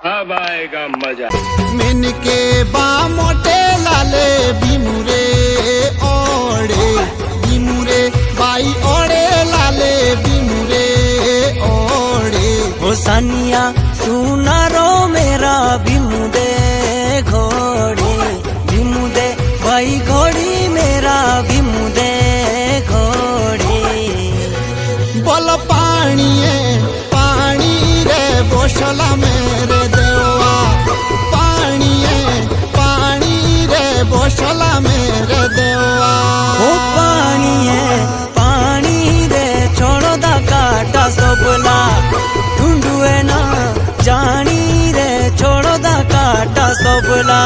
अब आएगा मजा। मिनके बा मोटे लाले बिमुरे ओड़े बिमुरे बाई ओड़े लाले बिमुरे ओड़े। हो सानिया सुनारो मेरा बिमुदे घोड़ी बिमुदे भाई घोड़ी मेरा बिमुदे घोड़ी। बोल पानी रे बोशला मेरे देवा पानी रे बोशला मेरे देवा। हो पानी रे छोड़ो दा काटा सबला ढूंढुए ना जानी रे छोड़ो दा काटा सबला।